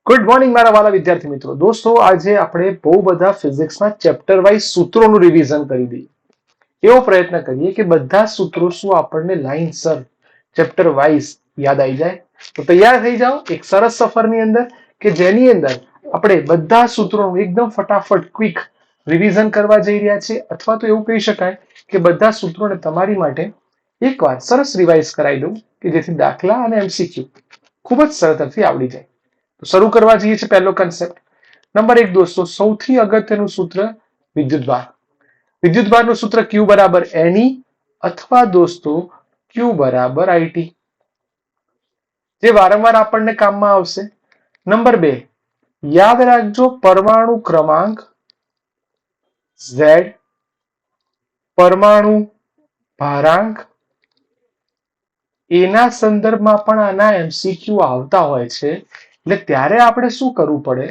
Good morning મારા વાલા વિદ્યાર્થી મિત્રો. દોસ્તો, આજે આપણે બહુ બધા ફિઝિક્સના ચેપ્ટર વાઇઝ સૂત્રોનું રિવિઝન કરી દઈએ. એવો પ્રયત્ન કરીએ કે બધા સૂત્રો શું આપણને લાઈનસર ચેપ્ટર વાઇઝ યાદ આવી જાય. તો તૈયાર થઈ જાઓ એક સરસ સફરની અંદર કે જેની અંદર આપણે બધા સૂત્રોનું એકદમ ફટાફટ ક્વિક રિવિઝન કરવા જઈ રહ્યા છીએ, અથવા તો એવું કહી શકાય કે બધા સૂત્રોને તમારી માટે એકવાર સરસ રિવાઇઝ કરાવી દઉં કે જેથી દાખલા અને એમસીક્યુ ખૂબ જ સરળતાથી આવડી જાય. તો શરૂ કરવા જઈએ છીએ પહેલો કન્સેપ્ટ. નંબર 1 દોસ્તો, સૌથી અગત્યનું સૂત્ર વિદ્યુતભાર. વિદ્યુતભારનું સૂત્ર Q બરાબર Ne અથવા દોસ્તો Q બરાબર IT, જે વારંવાર આપણને કામમાં આવશે. નંબર 2, યાદ રાખજો પરમાણુ ક્રમાંક Z, પરમાણુ ભારાંક, એના સંદર્ભમાં પણ આના એમસીક્યુ આવતા હોય છે. એટલે ત્યારે આપણે શું કરવું પડે,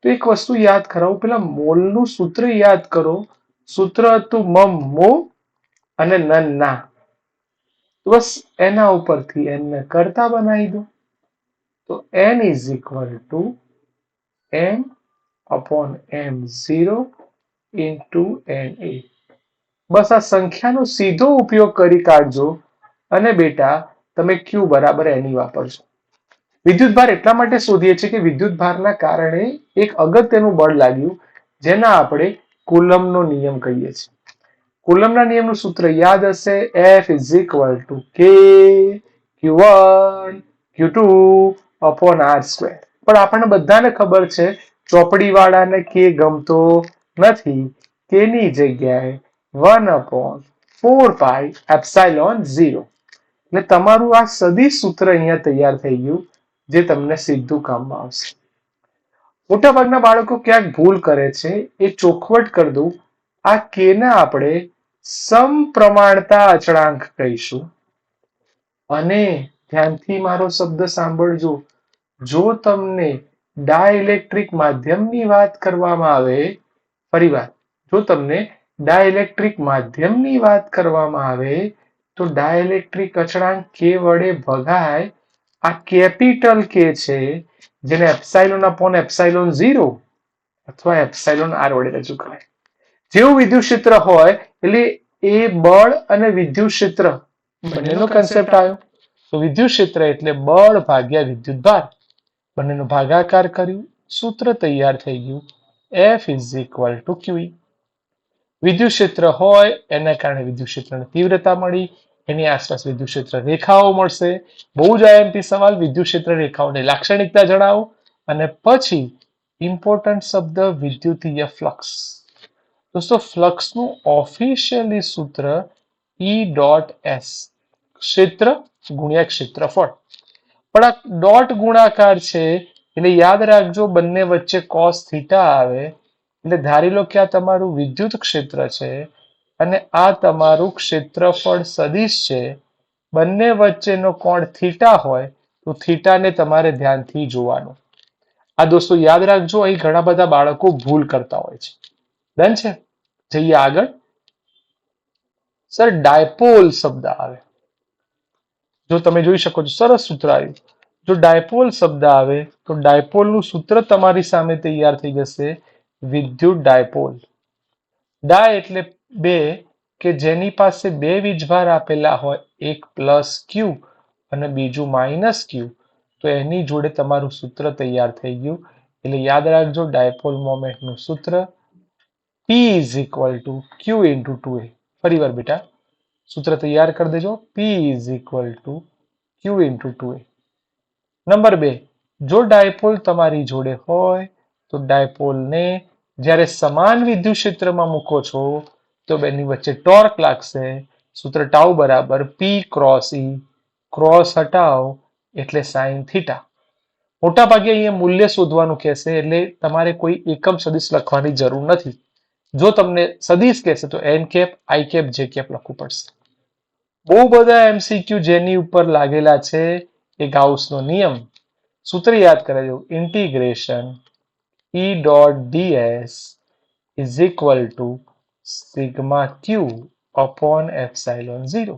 તો એક વસ્તુ યાદ કરાવું, પેલા મોલનું સૂત્ર યાદ કરો. સૂત્ર હતું મમ મો અને નન ના. બસ એના ઉપરથી n ને કરતા બનાવી દો. તો n is equal two m upon m0 into na. બસ આ સંખ્યાનો સીધો ઉપયોગ કરી કાઢજો અને બેટા તમે Q બરાબર Ne વાપરજો. વિદ્યુતભાર એટલા માટે શોધીએ છીએ કે વિદ્યુતભારના કારણે એક અગત્યનું બળ લાગ્યું, જેના આપણે કુલમ્બનો નિયમ કહીએ છીએ. કુલમ્બના નિયમનું સૂત્ર યાદ હશે, F is equal two K Q1 Q2 upon R². પણ આપણને બધાને ખબર છે ચોપડી વાળાને K ગમતો નથી. K ની જગ્યાએ 1/4πε0. એટલે તમારું આ સદિશ સૂત્ર અહીંયા તૈયાર થઈ ગયું, જે તમને સીધું કામમાં આવશે. મોટાભાગના બાળકો ક્યાંક ભૂલ કરે છે, એ ચોખવટ કરી દઉં. આ K ને આપણે સમપ્રમાણતા અચળાંક કહીશું. અને ધ્યાનથી મારો શબ્દ સાંભળજો, જો તમને ડાઇલેક્ટ્રિક માધ્યમની વાત કરવામાં આવે, ફરીવાર જો તમને ડાઇલેક્ટ્રિક માધ્યમની વાત કરવામાં આવે તો ડાઇલેક્ટ્રિક અચળાંક K વડે ભગાય. આ કેપિટલ K છે, જેને એપ્સાઇલોન અપોન એપ્સાઇલોન 0 અથવા એપ્સાઇલોન R વડે રજૂ કરાય. જેવું વિદ્યુત ક્ષેત્ર હોય એટલે એ બળ અને વિદ્યુત ક્ષેત્ર બંનેનો કન્સેપ્ટ આવ્યો. તો વિદ્યુત ક્ષેત્ર એટલે બળ ભાગ્યા વિદ્યુતભાર, બંનેનો ભાગાકાર કર્યું, સૂત્ર તૈયાર થઈ ગયું, F is equal two QE. વિદ્યુત ક્ષેત્ર હોય એના કારણે વિદ્યુત ક્ષેત્રની તીવ્રતા મળી, એની આસપાસ વિદ્યુત ક્ષેત્ર રેખાઓ મળશે. બહુ જ આઈએમપી સવાલ, વિદ્યુત ક્ષેત્ર રેખાઓની લાક્ષણિકતા જણાવો અને પછી ઇમ્પોર્ટન્ટ શબ્દ વિદ્યુતીય ફ્લક્સ. દોસ્તો, ફ્લક્સનું ઓફિશિયલી સૂત્ર E.S, ક્ષેત્ર ગુણ્યા ક્ષેત્રફળ. પણ આ ડોટ ગુણાકાર છે એટલે યાદ રાખજો બંને વચ્ચે cos થીટા આવે. એટલે ધારી લો કે આ તમારું વિદ્યુત ક્ષેત્ર છે અને આ તમારું ક્ષેત્રફળ સદિશ છે. બંને વચ્ચેનો કોણ થીટા હોય તો થીટાને તમારે ધ્યાનથી જોવાનું. આ દોસ્તો યાદ રાખજો, અહીં ઘણા બધા બાળકો ભૂલ કરતા હોય છે. ડન છે? જઈએ આગળ. સર, ડાયપોલ શબ્દ આવે, જો તમે જોઈ શકો છો સરસ સૂત્ર આવ્યું. જો ડાયપોલ શબ્દ આવે તો ડાયપોલનું સૂત્ર તમારી સામે તૈયાર થઈ જશે, વિદ્યુત ડાયપોલ. ડાય એટલે બે, કે જેની પાસે બે વીજભાર આપેલા હોય, એક પ્લસ Q અને બીજું માઇનસ Q, તો એની જોડે તમારું સૂત્ર તૈયાર થઈ ગયું. એટલે યાદ રાખજો ડાયપોલ મોમેન્ટનું સૂત્ર P is equal to Q into 2a. ફરીવાર બેટા સૂત્ર તૈયાર કરી દેજો, P is equal to Q into 2a. Number 2, જો ડાયપોલ તમારી જોડે હોય તો ડાયપોલને જ્યારે સમાન વિદ્યુત ક્ષેત્રમાં મૂકો છો તો બેની વચ્ચે ટોર્ક લાગશે. સૂત્ર ટાઉ બરાબર P ક્રોસ E. ક્રોસ હટાવો એટલે સાઇન થીટા. મોટા ભાગે અહીંયા મૂલ્ય શોધવાનું કહેશે, એટલે તમારે કોઈ એકમ સદિશ લખવાની જરૂર નથી. જો તમને સદિશ કહેશે તો n cap I cap J cap લખવું પડશે. બહુ બધા એમસીક્યુ જેની ઉપર લાગેલા છે એ ગાઉસનો નિયમ. સૂત્ર યાદ કરાવજો, integration E.ds is equal to sigma Q upon epsilon 0.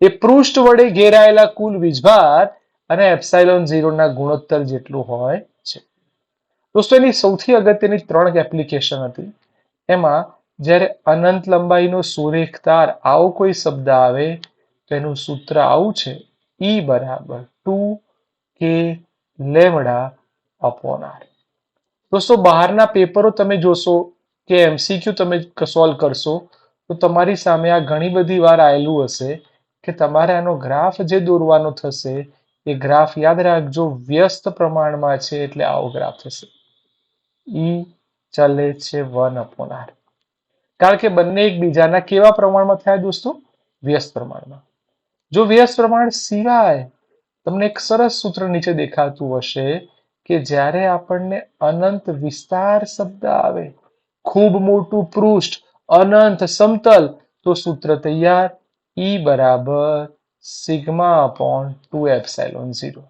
એ પૃષ્ઠ વડે ઘેરાયેલા કુલ વીજભાર અને એપ્સાઇલોન 0 ના ગુણોત્તર જેટલું હોય છે. દોસ્તો એની સૌથી અગત્યની 3 એપ્લિકેશન હતી. એમાં જ્યારે અનંત લંબાઈનો સુરેખ તાર આવો કોઈ શબ્દ આવે તો એનું સૂત્ર આવું છે, E બરાબર 2k લેમડા અપોન r. દોસ્તો બહારના પેપરો તમે જોશો કે MCQ તમે સોલ્વ કરશો તો તમારી સામે આ ઘણી બધી વાર આવેલું હશે કે તમારે આનો ગ્રાફ જે દોરવાનો થશે એ ગ્રાફ યાદ રાખજો વ્યસ્ત પ્રમાણમાં છે એટલે આવો ગ્રાફ થશે. E ચાલે છે 1/r. કારણ કે બંને એકબીજાના કેવા પ્રમાણમાં થાય દોસ્તો? વ્યસ્ત પ્રમાણમાં. જો વ્યસ્ત પ્રમાણ સિવાય તમને એક સરસ સૂત્ર નીચે દેખાતું હશે કે જ્યારે આપણને અનંત વિસ્તાર શબ્દ આવે, ખૂબ મોટું પૃષ્ઠ, અનંત સમતલ, તો સૂત્ર તૈયાર, E બરાબર સિગ્મા અપોન 2ε0.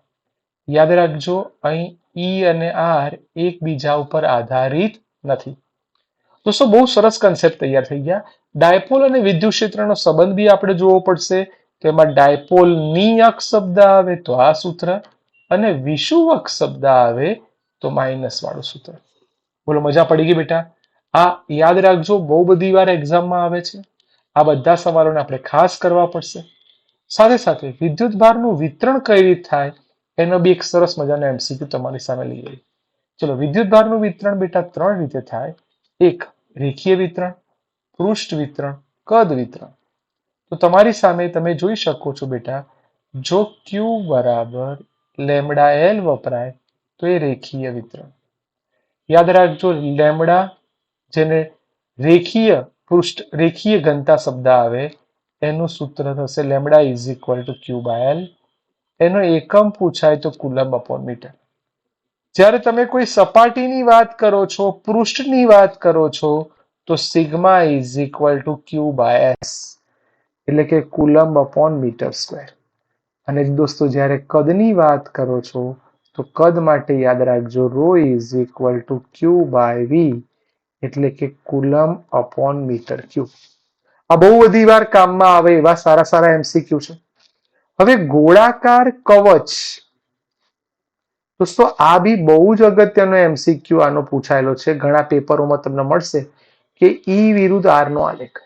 યાદ રાખજો અહીં E અને R એકબીજા ઉપર આધારિત નથી. દોસ્તો બહુ સરસ કન્સેપ્ટ તૈયાર થઈ ગયા. ડાયપોલ અને વિદ્યુત ક્ષેત્રનો સંબંધ બી આપણે જોવો પડશે. તો એમાં ડાયપોલની અક્ષ શબ્દ આવે તો આ સૂત્ર અને વિષુવક શબ્દ આવે તો માઇનસ વાળું સૂત્ર. બોલો મજા પડી ગઈ બેટા? આ યાદ રાખજો, બહુ બધી વાર એક્ઝામમાં આવે છે. આ બધા સવાલોને આપણે ખાસ કરવા પડશે. સાથે સાથે વિદ્યુત ભારનું વિતરણ કઈ રીતે થાય એનો બી એક સરસ મજાનો MCQ તમારી સામે લઈ આવી. ચલો, વિદ્યુત ભારનું વિતરણ બેટા 3 રીતે થાય. એક રેખીય વિતરણ, પૃષ્ઠ વિતરણ, કદ વિતરણ. તો તમારી સામે તમે જોઈ શકો છો બેટા, જો Q બરાબર લેમડા L વપરાય તો એ રેખીય વિતરણ. યાદ રાખજો લેમડા જેને રેખીય પૃષ્ઠ રેખીય ઘનતા શબ્દ આવે એનું સૂત્ર થશે lambda is equal two Q/L. એનો એકમ પૂછાય તો કુલમ્બ અપોન મીટર. જ્યારે તમે કોઈ સપાટીની વાત કરો છો, પૃષ્ઠની વાત કરો છો તો sigma is equal two Q/S, એટલે કે કુલમ્બ અપોન મીટર સ્ક્વેર. અને દોસ્તો જ્યારે કદની વાત કરો છો તો કદ માટે યાદ રાખજો row is equal two Q/V, એટલે કે કુલમ્બ અપોન મીટર ક્યુબ. આ બહુ બધી વાર કામમાં આવે એવા સારા સારા MCQ છે. હવે ગોળાકાર કવચ, દોસ્તો આ બી બહુ જ અગત્યનો MCQ આનો પૂછાયેલો છે. ઘણા પેપરોમાં તમને મળશે કે E વિરુદ્ધ R નો આલેખ.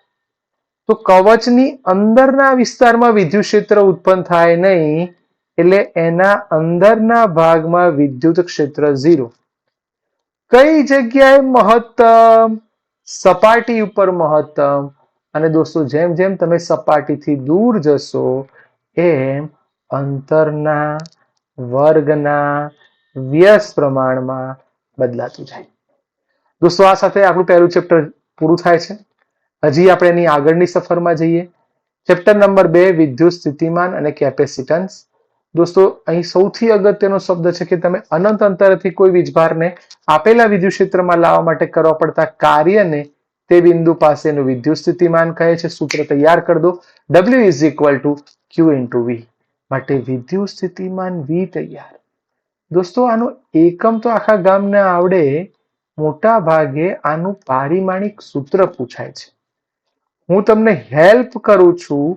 તો કવચની અંદરના વિસ્તારમાં વિદ્યુત ક્ષેત્ર ઉત્પન્ન થાય નહીં, એટલે એના અંદરના ભાગમાં વિદ્યુત ક્ષેત્ર 0. કઈ જગ્યાએ મહત્તમ? સપાટી ઉપર મહત્તમ. અને દોસ્તો જેમ જેમ તમે સપાટીથી દૂર જશો એમ અંતરના વર્ગના વ્યસ્ત પ્રમાણમાં બદલાતું જાય. દોસ્તો આ સાથે આપણું પહેલું ચેપ્ટર પૂરું થાય છે. હજી આપણે એની આગળની સફરમાં જઈએ. ચેપ્ટર નંબર 2 વિદ્યુત સ્થિતિમાન અને કેપેસિટન્સ. દોસ્તો અહીં સૌથી અગત્યનો શબ્દ છે કે તમે અનંત અંતરથી કોઈ વીજભારને આપેલા વિદ્યુત ક્ષેત્રમાં લાવવા માટે કરવા પડતા કાર્યને તે બિંદુ પાસેનું વિદ્યુત સ્થિતિમાન કહે છે. સૂત્ર તૈયાર કરી દો, W is equal to Q × V. માટે વિદ્યુત સ્થિતિમાન V તૈયાર. દોસ્તો આનો એકમ તો આખા ગામને આવડે, મોટા ભાગે આનું પારિમાણિક સૂત્ર પૂછાય છે. હું તમને હેલ્પ કરું છું,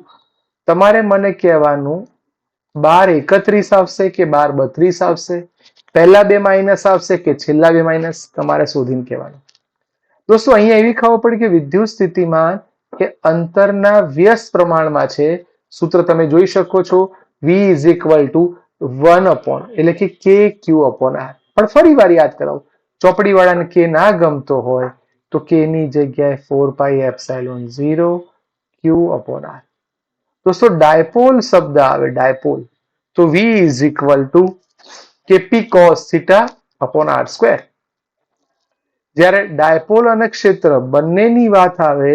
તમારે મને કહેવાનું 1231 આવશે કે 1232 આવશે, પહેલા 2 માઇનસ આવશે કે છેલ્લા 2 માઇનસ, તમારે શોધીને કહેવાનું. દોસ્તો અહીંયા એવી ખબર પડી કે વિદ્યુત સ્થિતિમાન એ અંતરના વ્યસ્ત પ્રમાણમાં છે. સૂત્ર તમે જોઈ શકો છો, V is equal two 1 upon, એટલે કે KQ/R. પણ ફરી વાર યાદ કરાવું, ચોપડી વાળાને K ના ગમતો હોય તો K ની જગ્યાએ 4πε0 Q/R. દોસ્તો ડાયપોલ શબ્દ આવે, ડાયપોલ, તો V is equal two KP cos θ/r². જ્યારે ડાયપોલ અને ક્ષેત્ર બંનેની વાત આવે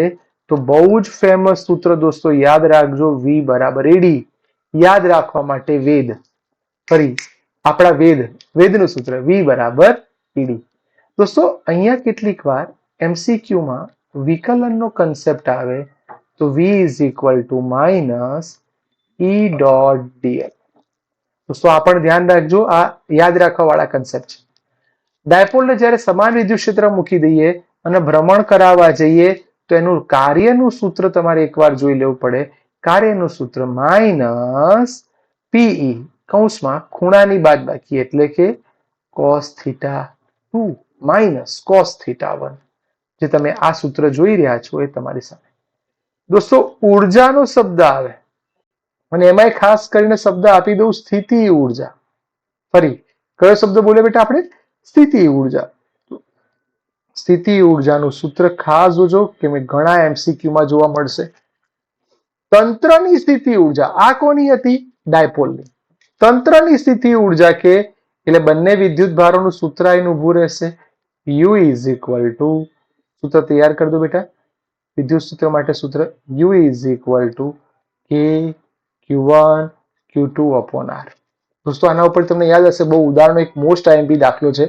તો બહુ જ ફેમસ સૂત્ર દોસ્તો યાદ રાખજો, V બરાબર AD. યાદ રાખવા માટે વેદ, ફરી આપણા વેદનું સૂત્ર V બરાબર AD. દોસ્તો અહીંયા કેટલીક વાર MCQ માં વિકલનનો કન્સેપ્ટ આવે તો V is equal two minus E.dl. દોસ્તો આ પણ ધ્યાન રાખજો, આ યાદ રાખવા વાળા કન્સેપ્ટ છે. ડાયપોલને જ્યારે સમાન વિદ્યુત ક્ષેત્ર મૂકી દઈએ અને ભ્રમણ કરાવવા જઈએ તો એનું કાર્યનું સૂત્ર તમારે એકવાર જોઈ લેવું પડે. કાર્યનું સૂત્ર માઇનસ PE કૌંસમાં ખૂણાની બાદબાકી, એટલે કે cos θ2 માઇનસ કોસ θ1, જે તમે આ સૂત્ર જોઈ રહ્યા છો એ તમારી સામે. દોસ્તો ઉર્જાનો શબ્દ આવે અને એમાંય ખાસ કરીને શબ્દ આપી દઉં સ્થિતિ ઉર્જા. ફરી કયો શબ્દ બોલે બેટા આપણે? સ્થિતિ ઉર્જા. સ્થિતિ ઉર્જાનું સૂત્ર ખાસ જોજો કે મેં ઘણા એમસીક્યુમાં જોવા મળશે. તંત્રની સ્થિતિ ઉર્જા, આ કોની હતી? ડાયપોલની. તંત્રની સ્થિતિ ઉર્જા કે એટલે બંને વિદ્યુત ભારોનું સૂત્ર આવીને ઉભું રહેશે. U ઇઝ ઇક્વલ ટુ, સૂત્ર તૈયાર કરી દો બેટા. વિદ્યુત સૂત્ર માટે સૂત્ર U is equal two K Q1 Q2 upon R. દોસ્તો આના ઉપર તમને યાદ હશે, બહુ ઉદાહરણનો એક મોસ્ટ આઈએમપી દાખલો છે.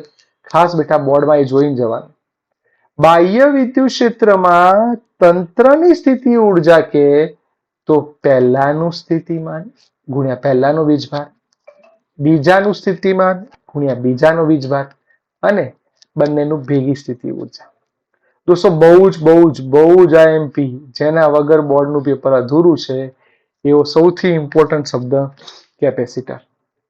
ખાસ બેટા બોર્ડમાં એ જોઈને જવાનું. બાહ્ય વિદ્યુત ક્ષેત્રમાં તંત્રની સ્થિતિ ઉર્જા કે તો પહેલાનું સ્થિતિમાન ગુણ્યા પહેલાનો વીજભાર, બીજાનું સ્થિતિમાન ગુણ્યા બીજાનો વીજભાર અને બંનેનું ભેગી સ્થિતિ ઉર્જા. દોસ્તો બહુ જ આઈએમપી, જેના વગર બોર્ડનું પેપર અધૂરું છે, એવો સૌથી ઇમ્પોર્ટન્ટ શબ્દ કેપેસિટર.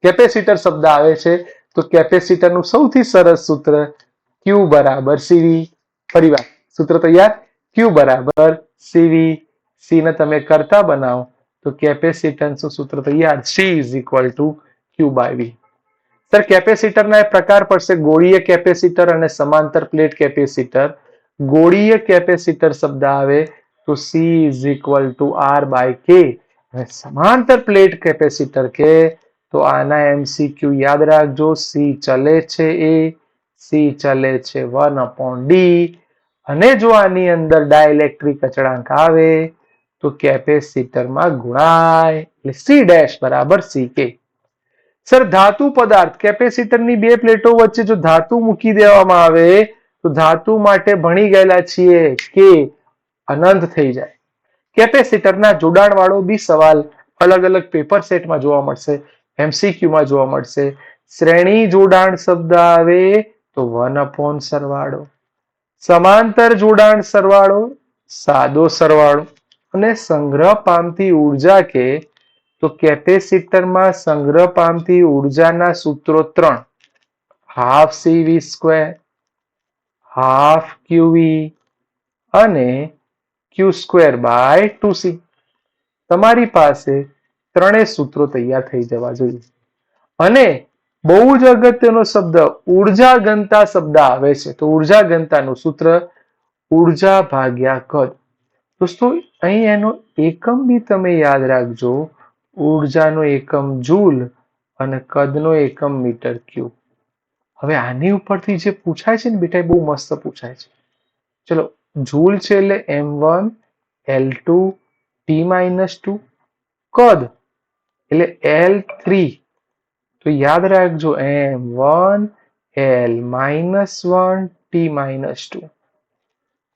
કેપેસિટર શબ્દ આવે છે તો કેપેસિટરનું સૌથી સરસ સૂત્ર Q બરાબર CV. ફરીવાર સૂત્ર તૈયાર? Q બરાબર CV. C ને તમે કરતા બનાવો તો કેપેસિટન્સનું સૂત્ર તૈયાર, C is equal to Q by V. Sir કેપેસિટરના પ્રકાર પડશે ગોળીય કેપેસિટર અને સમાંતર પ્લેટ કેપેસિટર. ગોળીય કેપેસિટર શબ્દ આવે તો C is equal to R by K. અને સમાંતર પ્લેટ કેપેસિટર કે તો આના MCQ યાદ રાખજો. C ચલે છે A, C ચલે છે 1 upon D. અને જો આની અંદર ડાઇલેક્ટ્રિક અચળાંક આવે તો કેપેસિટરમાં ગુણાય એટલે C ડેશ બરાબર CK. સર ધાતુ પદાર્થ, કેપેસિટરની બે પ્લેટો વચ્ચે જો ધાતુ મૂકી દેવામાં આવે તો ધાતુ માટે ભણી ગયેલા છીએ કે અનંત થઈ જાય. કેપેસિટરના જોડાણ વાળો બી સવાલ અલગ અલગ પેપર સેટમાં જોવા મળશે, એમસીક્યુમાં જોવા મળશે. શ્રેણી જોડાણ શબ્દ આવે તો 1 upon સરવાળો, સમાંતર જોડાણ સરવાળો, સાદો સરવાળો અને સંગ્રહ પામતી ઉર્જા કે તો કેપેસિટરમાં સંગ્રહ પામતી ઉર્જાના સૂત્રો 3, half CV square, half QV અને Q સ્ક્વેર બાય 2C. તમારી પાસે ત્રણેય સૂત્રો તૈયાર થઈ જવા જોઈએ. અને બહુ જ અગત્યનો શબ્દ ઉર્જા ઘનતા શબ્દ આવે છે તો ઉર્જા ઘનતાનું સૂત્ર ઉર્જા ભાગ્યા કદ. દોસ્તો અહીં એનો એકમ બી તમે યાદ રાખજો. ઉર્જાનો એકમ જૂલ અને કદનો એકમ મીટર ક્યુબ. હવે આની ઉપરથી જે પૂછાય છે ને બેટા એ બહુ મસ્ત પૂછાય છે. ચલો જૂલ છે એટલે M1 L2 T-2, કદ એટલે L3. તો યાદ રાખજો M1 L-1 T-2.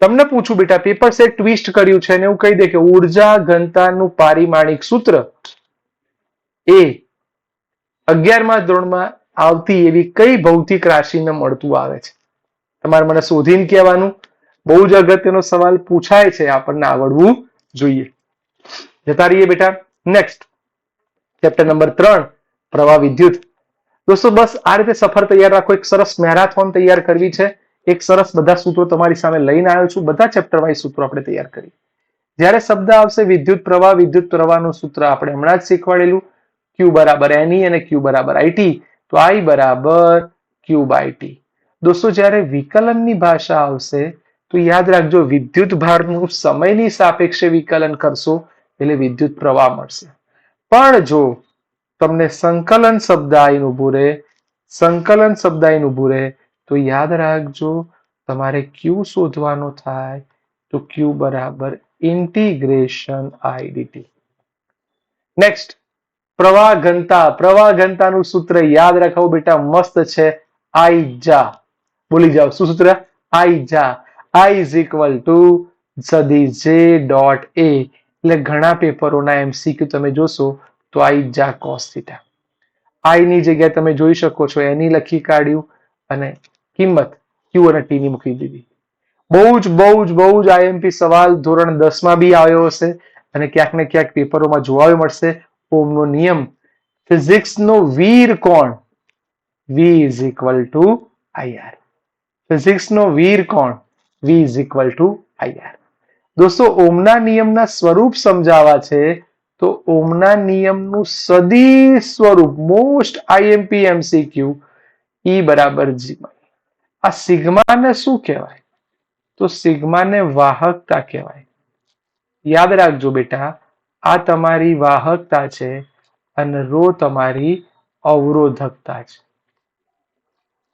તમને પૂછું બેટા પેપર સેટ ટ્વિસ્ટ કર્યું છે અને એવું કહી દે કે ઉર્જા ઘનતાનું પારિમાણિક સૂત્ર એ 11મા ધોરણમાં આવતી એવી કઈ ભૌતિક રાશિને મળતું આવે છે? તમારે મને શોધીને કહેવાનું. બહુ જ અગત્યનો સવાલ પૂછાય છે, આપણને આવડવું જોઈએ. જતા રહીએ બેટા નેક્સ્ટ ચેપ્ટર નંબર 3 પ્રવાહ વિદ્યુત. દોસ્તો બસ આ રીતે સફર તૈયાર રાખો. એક સરસ મેરાથોન તૈયાર કરવી છે. એક સરસ બધા સૂત્રો તમારી સામે લઈને આવ્યો છું. બધા ચેપ્ટર વાઇઝ સૂત્રો આપણે તૈયાર કરીએ. જ્યારે શબ્દ આવશે વિદ્યુત પ્રવાહનું સૂત્ર આપણે હમણાં જ શીખવાડેલું, Q બરાબર NE અને Q બરાબર IT, તો I બરાબર Q બાય T. દોસ્તો જ્યારે વિકલનની ભાષા આવશે તો યાદ રાખજો વિદ્યુત ભારનું સમયની સાપેક્ષે વિકલન કરશો એટલે વિદ્યુત પ્રવાહ મળશે. પણ જો તમને સંકલન શબ્દ આવીને ઉભું રહે તો યાદ રાખજો તમારે Q શોધવાનો થાય તો Q બરાબર ઇન્ટિગ્રેશન I dt. નેક્સ્ટ પ્રવાહ ઘનતાનું સૂત્ર યાદ રાખો બેટા, મસ્ત છે. I જા, બોલી જાઓ શું સૂત્ર? I જા. I is equal to સદિશ J dot A. એટલે ઘણા પેપરોના MCQ તમે જોશો તો I જા cos theta. I ની જગ્યાએ તમે જોઈ શકો છો NE લખી કાઢ્યું અને કિંમત Q અને T ની મૂકી દીધી. બહુ જ આઈએમપી સવાલ ધોરણ 10 માં બી આવ્યો હશે અને ક્યાંક ને ક્યાંક પેપરોમાં જોવા મળશે. ઓહમનો નિયમ, ફિઝિક્સનો વીર કોણ? V is equal to IR. Physics નો વીર કોણ? V is equal to IR. દોસ્તો ઓમના નિયમના સ્વરૂપ સમજાવવા છે તો ઓમના નિયમનું સદી સ્વરૂપ મોસ્ટ આઈએમપી MCQ E બરાબર G. આ સિગ્માને શું કહેવાય? તો સિગ્માને વાહકતા કહેવાય. યાદ રાખજો બેટા, આ તમારી વાહકતા છે અને રો તમારી અવરોધકતા છે.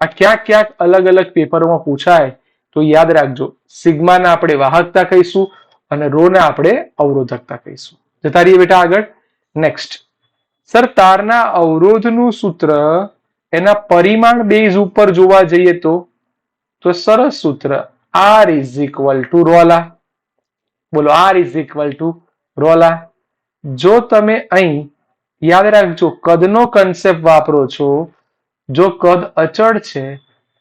આ ક્યાંક ક્યાંક અલગ અલગ પેપરોમાં પૂછાય તો યાદ રાખજો, સિગ્માને આપણે વાહકતા કહીશું અને રો ને આપણે અવરોધકતા કહીશું. જતા રહીએ બેટા આગળ. નેક્સ્ટ, સર તારના અવરોધનું સૂત્ર એના પરિમાણ બેઝ ઉપર જોવા જઈએ તો સરસ સૂત્ર R is equal two Rola. બોલો, R is equal two Rola. જો તમે અહીં યાદ રાખજો કદનો કન્સેપ્ટ વાપરો છો, જો કદ અચળ છે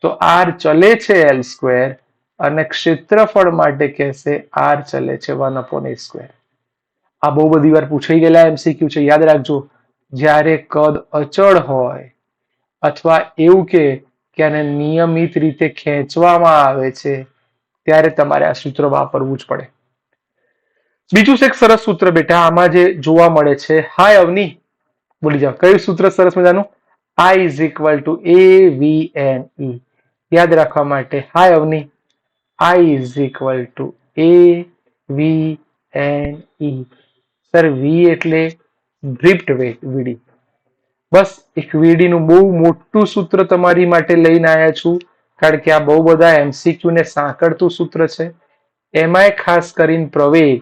તો R ચલે છે L² અને ક્ષેત્રફળ માટે કહેશે R ચલે છે 1/a². આ બહુ બધી વાર પૂછાઈ ગયેલા MCQ છે. યાદ રાખજો, જ્યારે કદ અચળ હોય અથવા એવું કે આને નિયમિત રીતે ખેંચવામાં આવે છે ત્યારે તમારે આ સૂત્ર વાપરવું જ પડે. બીજું એક સરસ સૂત્ર બેટા આમાં જે જોવા મળે છે, હાય અવની બોલી જાઓ, કયું સૂત્ર સરસ મજાનું? I is equal to AVNE. યાદ રાખવા માટે, hi Avni, I is equal to AVNE. Sir V એટલે ડ્રિફ્ટ વેગ, વીડી. બસ એક વીડી નું બહુ મોટું સૂત્ર તમારી માટે લઈને આવ્યા છું, કારણ કે આ બહુ બધા MCQ ને સાંકળતું સૂત્ર છે. એમાંય ખાસ કરીને પ્રવેગ,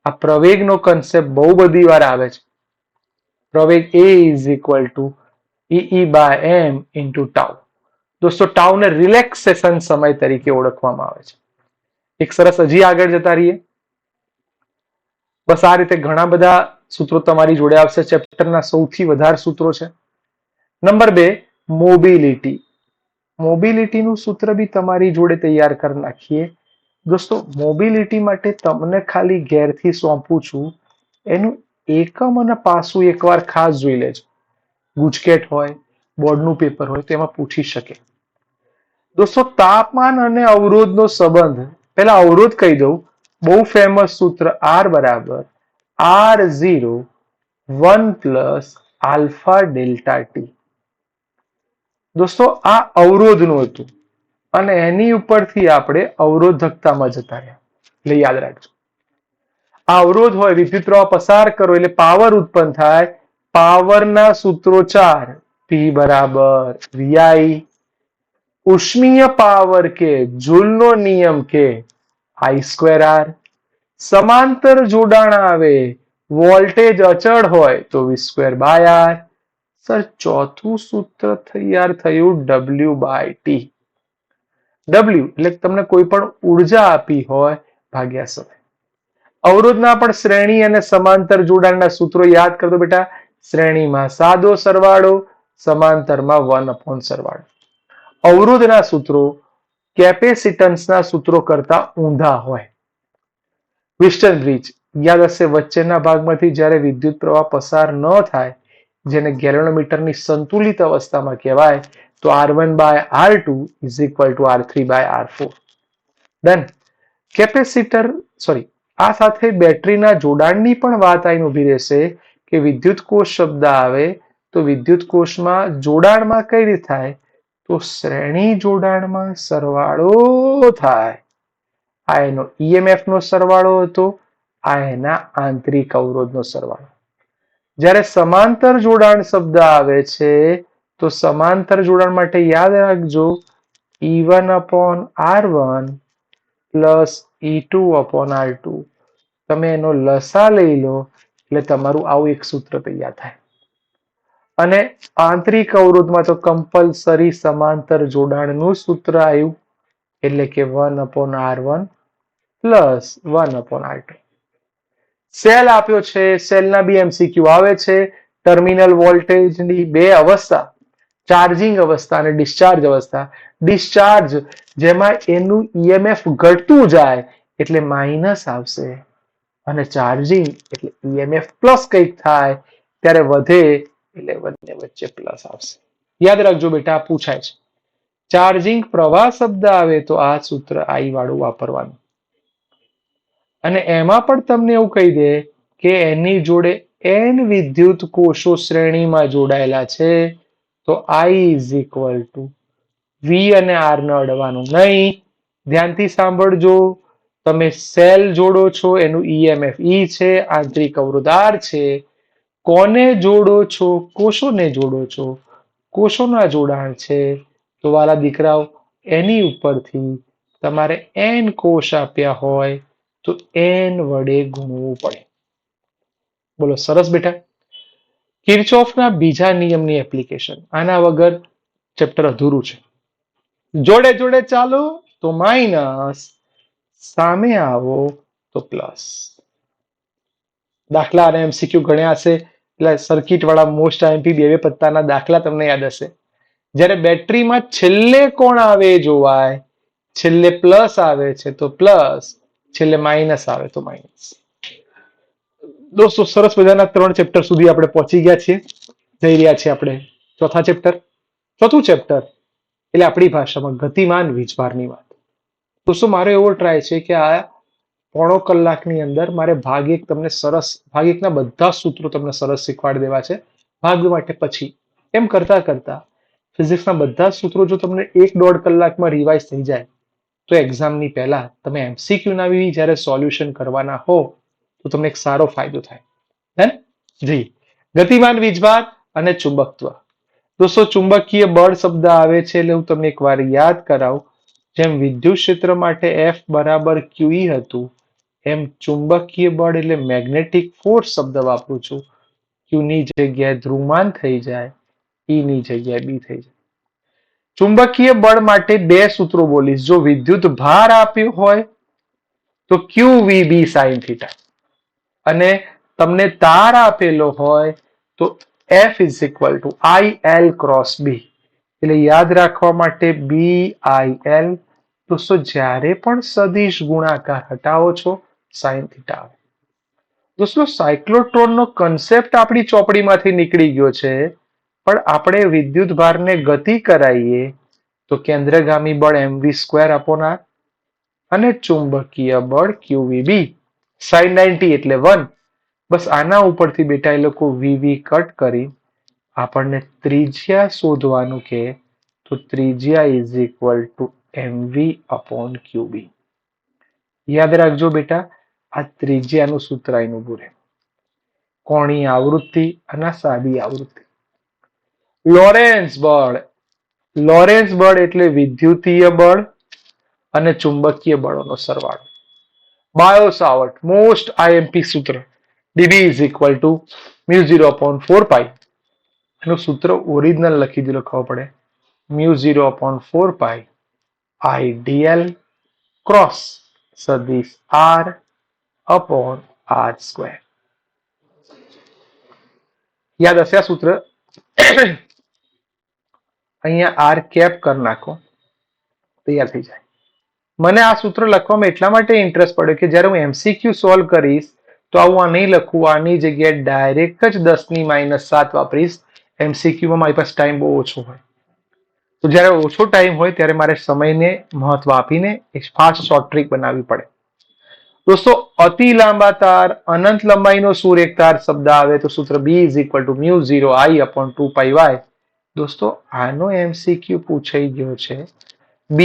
આ પ્રવેગનો કન્સેપ્ટ બહુ બધી વાર આવે છે. પ્રવેગ A is equal two EE/m into tau. દોસ્તો ટાઉને રિલેક્સેશન સમય તરીકે ઓળખવામાં આવે છે. એક સરસ હજી આગળ જતા રહીએ. બસ આ રીતે ઘણા બધા સૂત્રો તમારી જોડે આવશે. ચેપ્ટરના સૌથી વધારે સૂત્રો છે. Number 2, mobility. મોબિલિટીનું સૂત્ર બી તમારી જોડે તૈયાર કરી નાખીએ. દોસ્તો મોબિલિટી માટે તમને ખાલી ઘેરથી સોંપું છું, એનું એકમ અને પાસું એકવાર ખાસ જોઈ લેજો. ગુજકેટ હોય, બોર્ડનું પેપર હોય તો એમાં પૂછી શકે. દોસ્તો તાપમાન અને અવરોધનો સંબંધ, પહેલા અવરોધ કહી દઉં. બહુ ફેમસ સૂત્ર R બરાબર R0 1 plus alpha delta T. દોસ્તો આ અવરોધનું હતું અને એની ઉપરથી આપણે અવરોધકતામાં જતા રહ્યા. એટલે યાદ રાખજો, આ અવરોધ હોય, વિદ્યુત પ્રવાહ પસાર કરો એટલે પાવર ઉત્પન્ન થાય. પાવરના સૂત્રો 4, P બરાબર VI. ઉષ્મીય પાવર કે જૂલનો નિયમ કે I²R. સમાંતર જોડાણ આવે, વોલ્ટેજ અચળ હોય તો V²/R. સર ચોથું સૂત્ર તૈયાર થયું W/T. W એટલે તમને કોઈ પણ ઉર્જા આપી હોય ભાગ્યા સમય. અવરોધના પણ શ્રેણી અને સમાંતર જોડાણના સૂત્રો યાદ કરતો બેટા. શ્રેણીમાં સાદો સરવાળો, સમાંતરમાં 1 સરવાળો. અવરોધના સૂત્રો કેપેસિટન્સના સૂત્રો કરતા ઊંધા હોય. વિસ્ટન બ્રિજ યાદ હશે, વચ્ચેના ભાગમાંથી જ્યારે વિદ્યુત પ્રવાહ પસાર ન થાય, જેને ગેલેનોમીટરની સંતુલિત અવસ્થામાં કહેવાય, તો R1/R2 is equal two R3/R4. Done. Capacitor આ સાથે બેટરીના જોડાણની પણ વાત આવીને ઉભી રહેશે કે વિદ્યુત કોષ શબ્દ આવે તો વિદ્યુત કોષમાં જોડાણમાં કઈ રીતે થાય? તો શ્રેણી જોડાણમાં સરવાળો થાય. આ એનો EMF નો સરવાળો હતો, આ એના આંતરિક અવરોધનો સરવાળો. જ્યારે સમાંતર જોડાણ શબ્દ આવે છે તો સમાંતર જોડાણ માટે યાદ રાખજો E1/R1 પ્લસ E2/R2. તમે એનો લસા લઈ લો એટલે તમારું આવું એક સૂત્ર તૈયાર થાય. અને આંતરિક અવરોધમાં તો કમ્પલસરી સમાંતર જોડાણનું સૂત્ર આવ્યું, એટલે કે 1/R1 પ્લસ 1/R2. સેલ આપ્યો છે, સેલના બી MCQ આવે છે. ટર્મિનલ વોલ્ટેજની બે અવસ્થા, ચાર્જિંગ અવસ્થા અને ડિસ્ચાર્જ અવસ્થા. ડિસ્ચાર્જ જેમાં એનું EMF ઘટતું જાય એટલે માઇનસ આવશે, અને ચાર્જિંગ એટલે EMF પ્લસ કંઈક થાય ત્યારે વધે એટલે બંને વચ્ચે પ્લસ આવશે. યાદ રાખજો બેટા, પૂછાય છે. ચાર્જિંગ પ્રવાહ શબ્દ આવે તો આ સૂત્ર આઈ વાળું વાપરવાનું. અને એમાં પણ તમને એવું કહી દે કે એની જોડે n વિદ્યુત કોષો શ્રેણીમાં જોડાયેલા છે તો I is equal two V અને R ને અડવાનું નહીં. ધ્યાનથી સાંભળજો. તમે સેલ જોડો છો એનું EMF E છે, આંતરિક અવરોધ R છે. કોને જોડો છો? કોષોને જોડો છો. કોષોના જોડાણ છે. તો વાલા દીકરાઓ એની ઉપરથી તમારે n કોષ આપ્યા હોય તો n વડે ગુણવું પડે. બોલો સરસ બેટા. કિર્ચોફના બીજા નિયમની એપ્લિકેશન. આના વગર ચેપ્ટર અધૂરું છે. જોડે જોડે ચાલો તો માઇનસ, સામે આવો તો પ્લસ. દાખલા અને MCQ ગણ્યા હશે એટલે સર્કિટ વાળા મોસ્ટ આઈએમપી બે પત્તાના દાખલા તમને યાદ હશે. જ્યારે બેટરીમાં છેલ્લે કોણ આવે જોવાય, છેલ્લે પ્લસ આવે છે તો પ્લસ, છેલ્લે માઇનસ આવે તો માઇનસ. દોસ્તો સરસ મજાના 3 ચેપ્ટર સુધી આપણે પહોંચી ગયા છીએ. જઈ રહ્યા છીએ આપણે ચોથું ચેપ્ટર એટલે આપણી ભાષામાં ગતિમાન વીજભારની વાત. દોસ્તો મારો એવો ટ્રાય છે કે આ પોણો કલાકની અંદર મારે ભાગ એકના બધા સૂત્રો તમને સરસ શીખવાડી દેવા છે. ભાગ માટે પછી એમ કરતા કરતા ફિઝિક્સના બધા સૂત્રો જો તમને 1-1.5 કલાકમાં રિવાઇઝ થઈ જાય તો એક્ઝામની પહેલા તમે MCQના બી જ્યારે સોલ્યુશન કરવાના હો તો તમને એક સારો ફાયદો થાય. હે જી. ગતિમાન વીજભાર અને ચુંબકત્વ. દોસ્તો ચુંબકીય બળ શબ્દ આવે છે એટલે હું તમને એકવાર યાદ કરાવું. જેમ વિદ્યુત ક્ષેત્ર માટે F બરાબર QE હતું એમ ચુંબકીય બળ એટલે મેગ્નેટિક ફોર્સ શબ્દ વાપરું છું. Q ની જગ્યાએ ધ્રુવમાન થઈ જાય, E ની જગ્યાએ B થઈ જાય. ચુંબકીય બળ માટે 2 સૂત્રો બોલીશ. જો વિદ્યુત ભાર આપ્યો હોય તો QVB sin θ અને તમને તાર આપેલો હોય તો F is equal two IL cross B. એટલે યાદ રાખવા માટે BIL. દોસ્તો જ્યારે પણ સદિશ ગુણાકાર હટાવો છો sin θ આવે. દોસ્તો સાયક્લોટ્રોનનો કન્સેપ્ટ આપણી ચોપડીમાંથી નીકળી ગયો છે, પણ આપણે વિદ્યુત ભારને ગતિ કરાવીએ તો કેન્દ્રગામી બળ mv² અને ચુંબકીય બળ QVB. sin 90 એટલે 1. બસ આના ઉપરથી બેટા એ લોકો VV કટ કરી આપણને ત્રિજ્યા શોધવાનું કે તો ત્રિજ્યા ઇઝ ઇક્વલ ટુ mv/qb. યાદ રાખજો બેટા, આ ત્રિજ્યાનું સૂત્ર આનું ભૂરે. કોણીય આવૃત્તિ અને સાદી આવૃત્તિ. લોરેન્સ બળ એટલે વિદ્યુતીય બળ અને ચુંબકીય બળોનો સરવાળો. બાયો સાવર્ટ મોસ્ટ આઈએમપી સૂત્ર dB ઇઝ ઇક્વલ ટુ μ0/4π. એનું સૂત્ર ઓરિજિનલ લખી દીધું ખબર પડે. μ0/4π IDL ક્રોસ સદિશ R/R². યાદ હશે આ સૂત્ર? અહીંયા R કેપ કરી નાખો, તૈયાર થઈ જાય. મને આ સૂત્ર લખવામાં એટલા માટે ઇન્ટરેસ્ટ પડ્યો કે જ્યારે હું MCQ સોલ્વ કરીશ તો આવું આ નહીં લખું, આની જગ્યાએ ડાયરેક્ટ જ 10⁻7 વાપરીશ. MCQમાં મારી પાસે ટાઈમ બહુ ઓછો હોય, તો જ્યારે ઓછો ટાઈમ હોય ત્યારે મારે સમયને મહત્વ આપીને એક ફાસ્ટ શોર્ટ ટ્રીક બનાવવી પડે. દોસ્તો અતિ લાંબા તાર, અનંત લંબાઈનો સૂર્ય તાર શબ્દ આવે તો સૂત્ર B is equal two μ0I/2πy. દોસ્તો આનો MCQ પૂછાઈ ગયો છે. B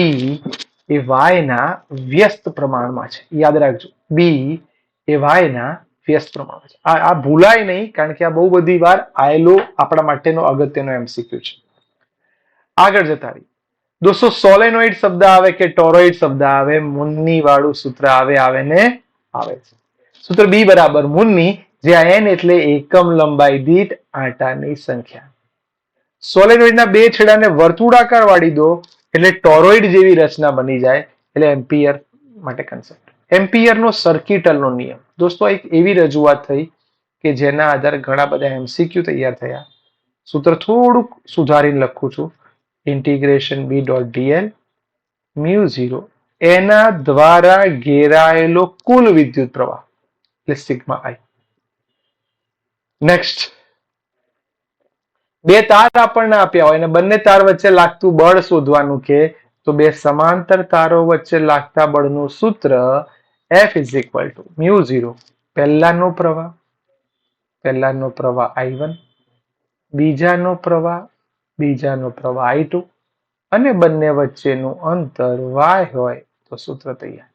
એ y ના વ્યસ્ત પ્રમાણમાં છે. યાદ રાખજો, B એ y ના વ્યસ્ત પ્રમાણમાં છે. આ ભૂલાય નહીં, કારણ કે આ બહુ બધી વાર આયેલો આપણા માટેનો અગત્યનો MCQ છે. આગળ જતા રહી દોસ્તો, સોલેનોઇડ શબ્દ આવે કે ટોરોઇડ શબ્દ આવે, મુન્ની વાળું સૂત્ર આવે છે. સૂત્ર B બરાબર મુન્ની, જ્યાં n એટલે એકમ લંબાઈ દીઠ આંટાની સંખ્યા. સોલેનોઇડના 2 છેડાને વર્તુળાકાર વાળી દો એટલે ટોરોઇડ જેવી રચના બની જાય. એટલે એમ્પિયર માટે કન્સેપ્ટ. એમ્પિયરનો સર્કિટલનો નિયમ. દોસ્તો એક એવી રજૂઆત થઈ કે જેના આધારે ઘણા બધા MCQ તૈયાર થયા. સૂત્ર થોડુંક સુધારીને લખું છું. ઇન્ટિગ્રેશન B.dl μ0 એના દ્વારા ઘેરાયેલો કુલ વિદ્યુત પ્રવાહ એટલે સિગ્મા I. નેક્સ્ટ બે તાર આપણને આપ્યા હોય અને બંને તાર વચ્ચે લાગતું બળ શોધવાનું કે તો બે સમાંતર તારો વચ્ચે લાગતા બળનું સૂત્ર F is equal two mu 0 પહેલાનો પ્રવાહ I1, બીજાનો પ્રવાહ I2 અને બંને વચ્ચેનું અંતર y હોય તો સૂત્ર તૈયાર.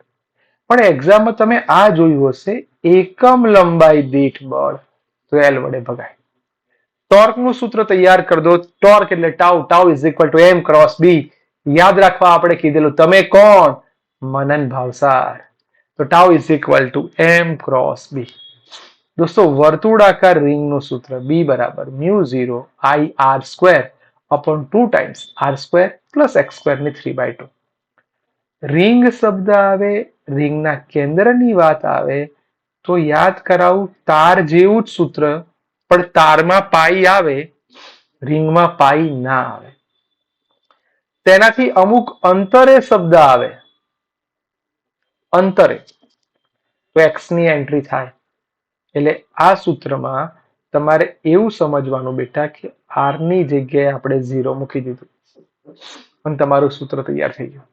પણ એક્ઝામમાં તમે આ જોયું હશે, એકમ લંબાઈ દીઠ બળ તો L વડે ભગાય. ટોર્ક નું સૂત્ર તૈયાર કરી દો. ટોર્ક એટલે tau is equal two m cross b. યાદ રાખવા આપણે કીધેલું. તમે કોણ? મનન ભાવસાર. તો tau is equal two m cross b. દોસ્તો વર્તુળાકાર રિંગ નું સૂત્ર b બરાબર mu 0 I r square upon 2 times r square plus x square ની 3/2. રિંગ શબ્દ આવે, રિંગના કેન્દ્રની વાત આવે તો યાદ કરાવું તાર જેવું જ સૂત્ર, પણ તારમાં પાઈ આવે, રિંગમાં પાઈ ના આવે. તેનાથી અમુક અંતરે શબ્દ આવે, અંતરે તો x ની એન્ટ્રી થાય. એટલે આ સૂત્રમાં તમારે એવું સમજવાનું બેટા કે r ની જગ્યાએ આપણે 0 મૂકી દીધું અને તમારું સૂત્ર તૈયાર થઈ ગયું.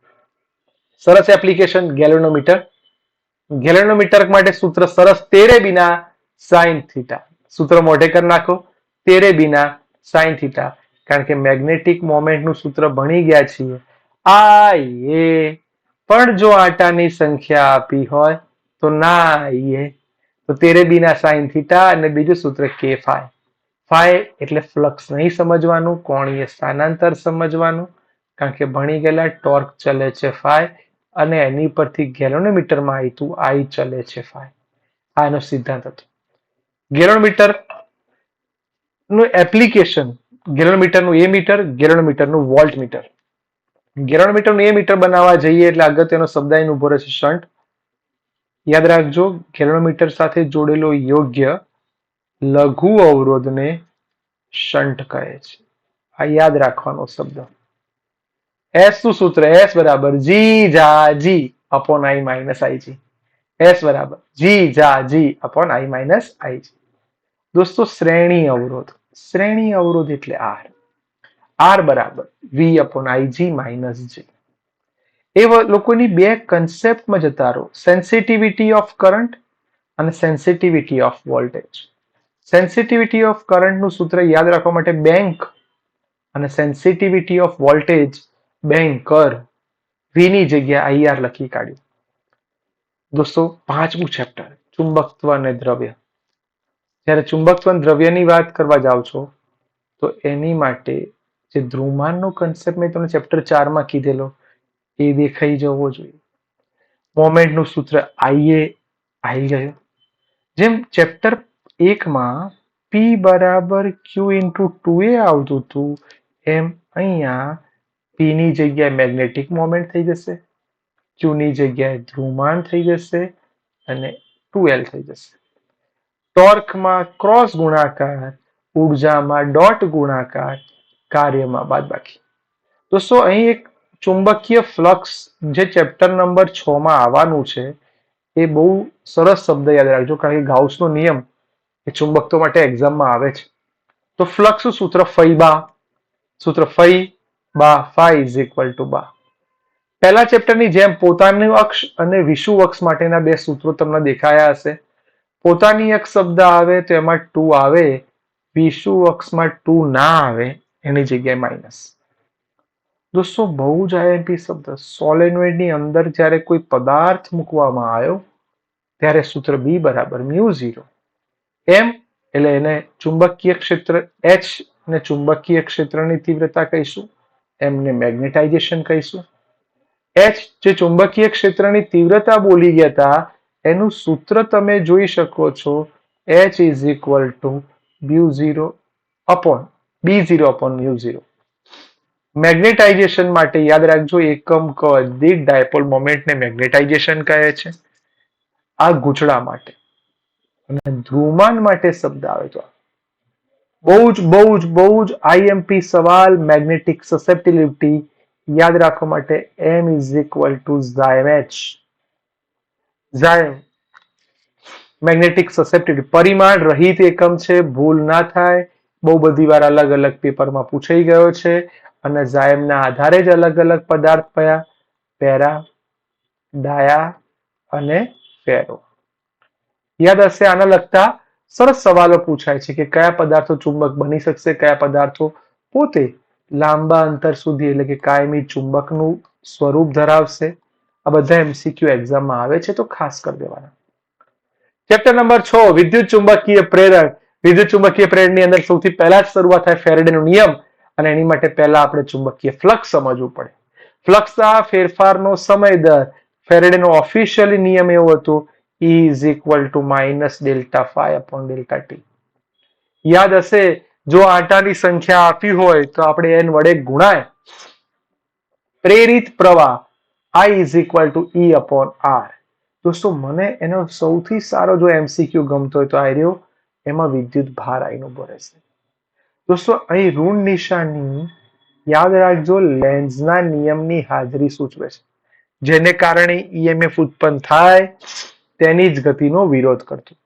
સરસ એપ્લિકેશન ગેલેનોમીટર. ગેલેનોમીટર માટે સૂત્ર સરસ, તેરે બિના સાઇન થીટા. સૂત્ર મોઢે કરી નાખો, તેરે બિના સાઇન થીટા. કારણ કે મેગ્નેટિક મોમેન્ટનું સૂત્ર ભણી ગયા છીએ. એ પણ જો આટાની સંખ્યા આપી હોય તો ના એ તો તેરે બિના સાઇન થીટા અને બીજું સૂત્ર કે ફાઈ. ફાઈ એટલે ફ્લક્સ નહીં સમજવાનું, કોણીય સ્થાનાંતર સમજવાનું. કારણ કે ભણી ગયેલા ટોર્ક ચલે છે ફાઈ અને એની પરથી ગેલોનોમીટરમાં આવ્યું I ચલે છે ફાઈ. આનો સિદ્ધાંત હતો. ગેલોનોમીટર નું એપ્લિકેશન, ગેલોનોમીટરનું એ મીટર, ગેલોનોમીટરનું વોલ્ટ મીટર. ગેલોનોમીટરનું એ મીટર બનાવવા જઈએ એટલે અગત્યનો શબ્દ અહીં ઉભો રહેશે શન્ટ. યાદ રાખજો, ગેલોનોમીટર સાથે જોડેલો યોગ્ય લઘુ અવરોધને શન્ટ કહે છે. આ યાદ રાખવાનો શબ્દ. S નું સૂત્ર S બરાબર જી જા G upon I minus IG. S બરાબર જી જા G upon I minus IG. દોસ્તો શ્રેણી અવરોધ, શ્રેણી અવરોધ એટલે R બરાબર V upon IG minus J. એ લોકોની બે કન્સેપ્ટમાં જતા રહો, સેન્સિટિવિટી ઓફ કરંટ અને sensitivity of voltage. Sensitivity of કરંટનું સૂત્ર યાદ રાખવા માટે બેંક અને sensitivity of voltage Banker. V ની જગ્યાએ IR લખી કાઢ્યું. દોસ્તો 5મું ચેપ્ટર ચુંબકત્વ અને દ્રવ્ય. જ્યારે ચુંબકત્વ અને દ્રવ્યની વાત કરવા જાઓ છો તો એની માટે જે ધ્રુવમાનનો કન્સેપ્ટ મેં તમને ચેપ્ટર 4માં કીધેલો એ દેખાઈ જવો જોઈએ. મોમેન્ટનું સૂત્ર IA આવી ગયું. જેમ ચેપ્ટર 1માં P બરાબર Q ઇન્ટુ 2A આવતું હતું, એમ અહીંયા P ની જગ્યાએ મેગ્નેટિક મોમેન્ટ થઈ જશે, Q ની જગ્યાએ ધ્રુવમાન થઈ જશે અને 2L થઈ જશે. ટોર્કમાં ક્રોસ ગુણાકાર, ઉર્જામાં ડોટ ગુણાકાર, કાર્યમાં બાદબાકી. દોસ્તો અહીં એક ચુંબકીય ફ્લક્સ જે ચેપ્ટર નંબર 6માં આવવાનું છે, એ બહુ સરસ શબ્દ યાદ રાખજો, કારણ કે ગાઉસનો નિયમ એ ચુંબકત્વ માટે એક્ઝામમાં આવે છે. તો ફ્લક્સ સૂત્ર ફઈ બા ફાઈ ઇઝ ઇક્વલ ટુ બા. પહેલા ચેપ્ટરની જેમ પોતાનું અક્ષ અને વિષુવ અક્ષ માટેના બે સૂત્રો તમને દેખાયા હશે. પોતાની અક્ષ શબ્દ આવે તો એમાં 2 આવે, વિષુવ અક્ષમાં 2 ના આવે, એની જગ્યાએ માઇનસ. દોસ્તો બહુ જ આઈએમપી શબ્દ, સોલેનોઇડની અંદર જ્યારે કોઈ પદાર્થ મૂકવામાં આવ્યો ત્યારે સૂત્ર B બરાબર મ્યુ 0. એમ એટલે એને ચુંબકીય ક્ષેત્ર H ને ચુંબકીય ક્ષેત્રની તીવ્રતા કહીશું, એમને મેગ્નેટાઇઝેશન કહીશું. H જે ચુંબકીય ક્ષેત્રની તીવ્રતા બોલી ગયા હતા એનું સૂત્ર તમે જોઈ શકો છો, H is equal to B0 upon mu 0. Magnetisation માટે યાદ રાખજો, એકમ કદ દીઠ ડાયપોલ મોમેન્ટને મેગ્નેટાઇઝેશન કહે છે. આ ગૂંચળા માટે. અને ધ્રુવમાન માટે શબ્દ આવે તો બહુ જ આઈએમપી સવાલ, મેગ્નેટિક સસેપ્ટિલિટી યાદ રાખવા માટે M ઇઝ ઇક્વલ ટુ ઝાયમ. મેગ્નેટિક સસેપ્ટિલિટી પરિમાણ રહિત એકમ છે, ભૂલ ના થાય. બહુ બધી વાર અલગ અલગ પેપરમાં પૂછાઈ ગયો છે અને જાયમના આધારે જ અલગ અલગ પદાર્થ કયા પેરા ડાયા અને ફેરો યાદ હશે આના લગતા સરસ સવાલો પૂછાય છે કે કયા પદાર્થો ચુંબક બની શકશે કયા પદાર્થો પોતે લાંબા અંતર સુધી એટલે કે કાયમી ચુંબકનું સ્વરૂપ ધરાવશે આ બધા એમસીક્યુ એક્ઝામમાં આવે છે તો ખાસ કરી દેવાના ચેપ્ટર નંબર 6 વિદ્યુત ચુંબકીય પ્રેરક વિદ્યુત ચુંબકીય પ્રેરણની અંદર સૌથી પહેલા જ શરૂઆત થાય ફેરેડેનો નિયમ અને એની માટે પહેલા આપણે ચુંબકીય ફ્લક્સ સમજવું પડે ફ્લક્સના ફેરફારનો સમય દર ફેરેડેનો ઓફિશિયલી નિયમ એવો હતો E is equal to minus delta phi upon delta t યાદ હશે જો આંટાની સંખ્યા આપી હોય તો આપણે n વડે ગુણાય પ્રેરિત પ્રવાહ I is equal to E upon R દોસ્તો મને એનો સૌથી સારો જો એમસીક્યુ ગમતો હોય તો આ રહ્યો એમાં વિદ્યુત ભાર આવીને ઉભો રહેશે દોસ્તો અહીં ઋણ નિશાની યાદ રાખજો લેન્ઝના નિયમની હાજરી સૂચવે છે જેને કારણે ઈએમએફ ઉત્પન્ન થાય તેની જ ગતિનો વિરોધ કરતું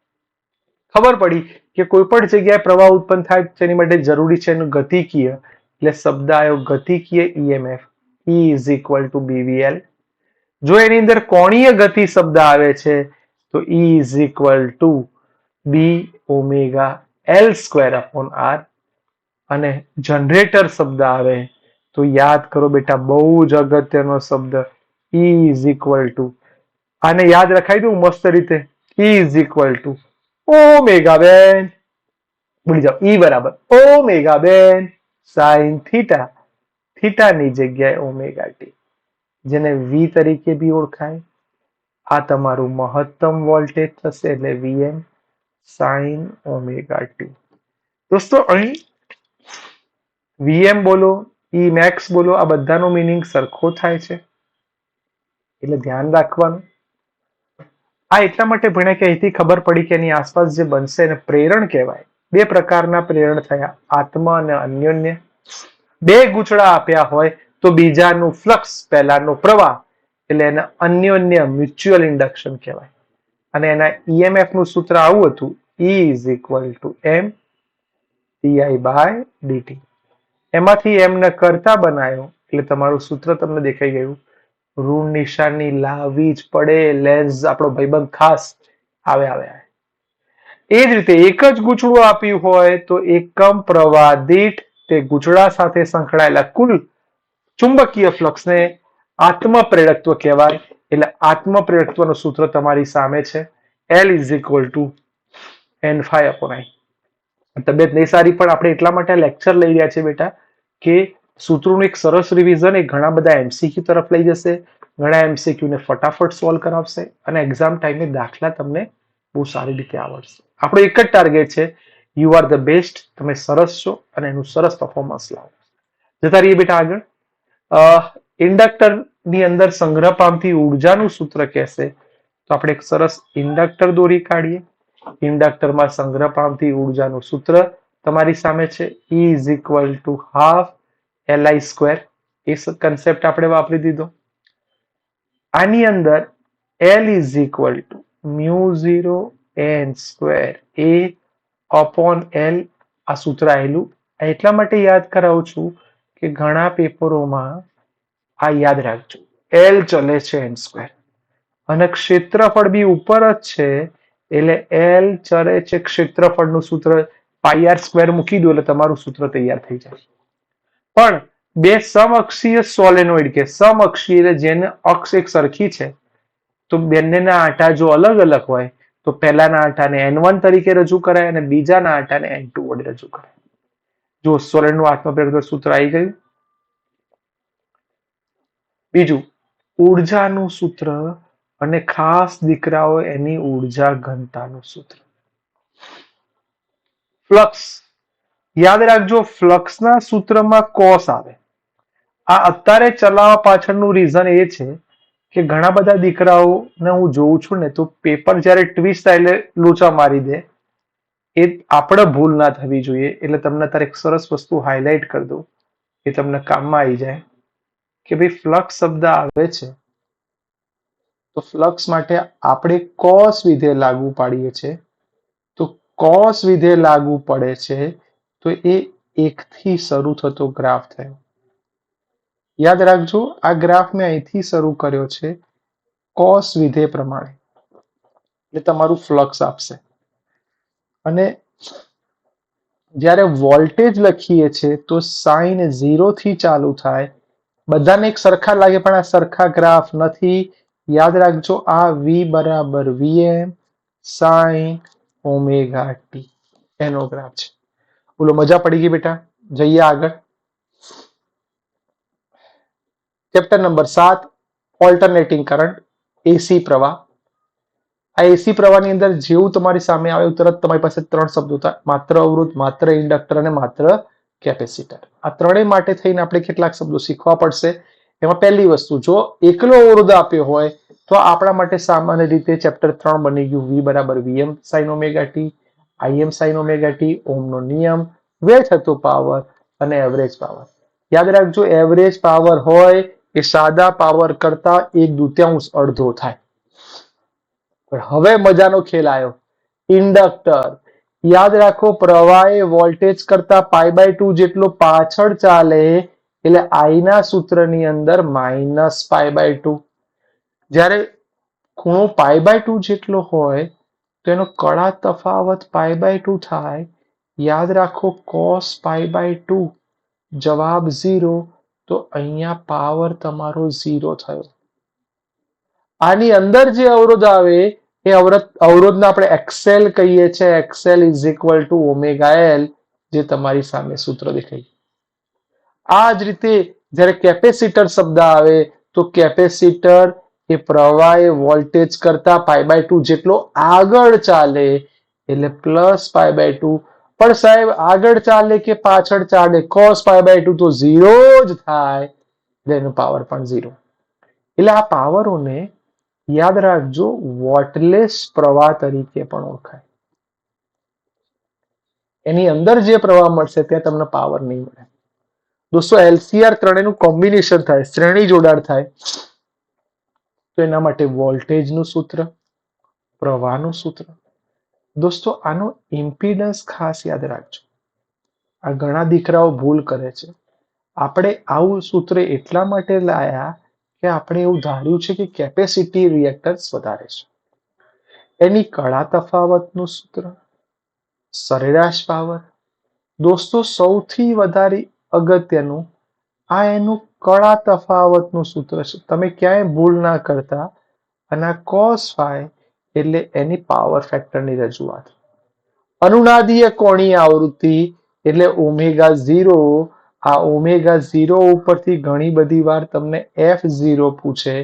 ખબર પડી કે કોઈ પણ જગ્યાએ પ્રવાહ ઉત્પન્ન થાય તેની માટે જરૂરી છે એનું ગતિકીય એટલે શબ્દ આવ્યો ગતિકીય EMF E is equal to BVL જો એની અંદર કોણીય ગતિ શબ્દ આવે છે તો E is equal to B omega L square upon R અને જનરેટર શબ્દ આવે તો યાદ કરો બેટા બહુ જ અગત્યનો શબ્દ E is equal to આને યાદ રખાઈ દઉં મસ્ત રીતે E is equal to omega બેન ભૂલી જાઓ E બરાબર ઓમેગા બેન સાઇન થીટા થીટાની જગ્યાએ ઓમેગા ટી જેને V તરીકે બી ઓળખાય આ તમારું મહત્તમ વોલ્ટેજ થશે એટલે Vm સાઇન ઓમેગા ટી દોસ્તો અહીં Vm બોલો E max બોલો આ બધાનો મીનિંગ સરખો થાય છે એટલે ધ્યાન રાખવાનું આ એટલા માટે ભણ્યા કે અહીંથી ખબર પડી કે એની આસપાસ જે બનશે એને પ્રેરણ કહેવાય બે પ્રકારના પ્રેરણ થયા આત્મા અને અન્યોન્ય બે ગૂંચળા આપ્યા હોય તો બીજાનું ફ્લક્સ પહેલાનો પ્રવાહ એટલે એને અન્યોન્ય મ્યુચ્યુઅલ ઇન્ડક્શન કહેવાય અને એના ઈએમએફ નું સૂત્ર આવું હતું E is equal to m di by dt એમાંથી એમને કરતા બનાવ્યો એટલે તમારું સૂત્ર તમને દેખાઈ ગયું ઋણ નિશાની લાવવી જ પડે લેન્સ આપણો ભાઈબંધ ખાસ આવે એ જ રીતે એક જ ગૂંચળું આપ્યું હોય તો એકમ પ્રવાહ દીઠ તે ગૂંચળા સાથે સંકળાયેલા કુલ ચુંબકીય ફ્લક્સને આત્મપ્રેરકત્વ કહેવાય એટલે આત્મપ્રેરકત્વનું સૂત્ર તમારી સામે છે L is equal to n phi upon I તબિયત નહીં સારી પણ આપણે એટલા માટે લેક્ચર લઈ રહ્યા છે બેટા કે સૂત્રોનું એક સરસ રિવિઝન એ ઘણા બધા એમસીક્યુ તરફ લઈ જશે ઘણા એમસીક્યુ ને ફટાફટ સોલ્વ કરાવશે અને એક્ઝામ ટાઈમે દાખલા તમને બહુ સારી રીતે આવડશે આપણો એક જ ટાર્ગેટ છે યુ આર ધ બેસ્ટ તમે સરસ છો અને એનું સરસ પરફોર્મન્સ લાવો જતા રહીએ બેટા આગળ ઇન્ડક્ટર ની અંદર સંગ્રહ પામતી ઉર્જાનું સૂત્ર કહેશે તો આપણે એક સરસ ઇન્ડક્ટર દોરી કાઢીએ ઇન્ડક્ટરમાં સંગ્રહ પામતી ઉર્જાનું સૂત્ર તમારી સામે છે E is equal to half Li square A concept આપણે વાપરી દીધો આની અંદર L is equal to mu 0 n square A upon L આ સૂત્ર આવેલું એટલા માટે યાદ કરાવું છું કે ઘણા પેપરોમાં આ યાદ રાખજો L ચલે છે n square અને ક્ષેત્રફળ બી ઉપર જ છે એટલે L ચરે છે ક્ષેત્રફળનું સૂત્ર પાઈ આર સ્ક્વેર મૂકી દો એટલે તમારું સૂત્ર તૈયાર થઈ જાય પણ બે સમઅક્ષીય સોલેનોઇડ કે સમઅક્ષીય જેને અક્ષ એક સરખી છે તો બંનેના આંટા જો અલગ અલગ હોય તો પહેલાના આંટાને n1 તરીકે રજૂ કરાય અને બીજાના આંટાને n2 વડે રજૂ કરાય જો સોલેનોઇડનું આત્મપ્રેરક સૂત્ર આવી ગયું બીજું ઉર્જાનું સૂત્ર અને ખાસ દીકરાઓ એની ઉર્જા ઘનતાનું સૂત્ર ફ્લક્સ યાદ રાખજો ફ્લક્સના સૂત્રમાં કોસ આવે આ અત્યારે ચલાવવા પાછળનું રીઝન એ છે કે ઘણા બધા દીકરાઓને હું જોઉં છું ને તો પેપર જ્યારે ટ્વિસ્ટ થાય એટલે લોચા મારી દે એ આપણે ભૂલ ના થવી જોઈએ એટલે તમને અત્યારે એક સરસ વસ્તુ હાઇલાઇટ કરી દઉં એ તમને કામમાં આવી જાય કે ભાઈ ફ્લક્સ શબ્દ આવે છે તો ફ્લક્સ માટે આપણે કોસ વિધેય લાગુ પાડીએ છીએ તો કોસ વિધેય લાગુ પડે છે તો એ 1 થી શરૂ થતો ગ્રાફ થયો. યાદ રાખજો, આ ગ્રાફ મેં અહીંથી શરૂ કર્યો છે કોસ વિધેય પ્રમાણે, એટલે તમારું ફ્લક્સ આપશે. અને જ્યારે વોલ્ટેજ લખીએ છીએ તો સાઇન 0 થી ચાલુ થાય. બધાને એક સરખા લાગે પણ આ સરખા ગ્રાફ નથી. યાદ રાખજો, આ V બરાબર Vm સાઇન ઓમેગા ટી એનો ગ્રાફ છે. બોલો, મજા પડી ગઈ બેટા? જઈએ આગળ. ચેપ્ટર નંબર 7, ઓલ્ટરનેટિંગ કરંટ, એસી પ્રવાહ. આ એસી પ્રવાહની અંદર જેવું તમારી સામે આવે તરત તમારી પાસે 3 શબ્દો હતા: માત્ર અવરોધ, માત્ર ઇન્ડક્ટર અને માત્ર કેપેસિટર. આ ત્રણેય માટે થઈને આપણે કેટલાક શબ્દો શીખવા પડશે. એમાં પહેલી વસ્તુ, જો એકલો અવરોધ આપ્યો હોય તો આપણા માટે સામાન્ય રીતે ચેપ્ટર 3 બની ગયું V બરાબર Vm sin omega t, Im sin omega t, ઓહમનો નિયમ, વ્યય થતો પાવર અને એવરેજ પાવર. યાદ રાખજો, એવરેજ પાવર હોય એ સાદા પાવર કરતા 1/2 અડધો થાય. પણ હવે મજાનો ખેલ આવ્યો, ઇન્ડક્ટર. યાદ રાખો, પ્રવાહ એ વોલ્ટેજ કરતા π/2 જેટલો પાછળ ચાલે, એટલે I ના સૂત્રની અંદર -π/2. જ્યારે ખૂણો π/2 જેટલો હોય તો એનો કળા તફાવત π/2 થાય. યાદ રાખો, cos π/2 જવાબ 0, તો અહીંયા પાવર તમારો 0 થયો. આની અંદર જે અવરોધ આવે એ અવરોધને આપણે એક્સેલ કહીએ છીએ. XL is equal to omega L, જે તમારી સામે સૂત્ર દેખાય. આ જ રીતે જ્યારે કેપેસિટર શબ્દ આવે તો કેપેસિટર એ પ્રવાહ એ વોલ્ટેજ કરતા π/2 જેટલો આગળ ચાલે, એટલે +π/2. પણ સાહેબ, આગળ ચાલે કે પાછળ ચાલે, cos π/2 તો 0 જ થાય, એનો પાવર પણ 0. એટલે આ પાવરોને યાદ રાખજો, વોટલેસ પ્રવાહ તરીકે પણ ઓળખાય. એની અંદર જે પ્રવાહ મળશે ત્યાં તમને પાવર નહીં મળે. દોસ્તો, LCR ત્રણેયનું કોમ્બિનેશન થાય, શ્રેણી જોડાણ થાય, તો એના માટે વોલ્ટેજનું સૂત્ર, પ્રવાહનું સૂત્ર. દોસ્તો, આનો ઇમ્પિડન્સ ખાસ યાદ રાખજો. આ ઘણા દીકરાઓ ભૂલ કરે છે. આપણે આવું સૂત્ર એટલા માટે લાયા કે આપણે એવું ધાર્યું છે કે કેપેસિટી રિએક્ટન્સ વધારે છે. એની કળા તફાવતનું સૂત્ર, સરેરાશ પાવર. દોસ્તો, સૌથી વધારે અગત્યનું આ એનું કળા તફાવતનું સૂત્ર છે. તમે ક્યાંય ભૂલ ના કરતા. અને આ cos phi એટલે એની પાવર ફેક્ટરની રજૂઆત. અનુનાદીય કોણીય આવૃત્તિ એટલે ω0. આ ω0 ઉપરથી ઘણી બધી વાર તમને f0 પૂછે,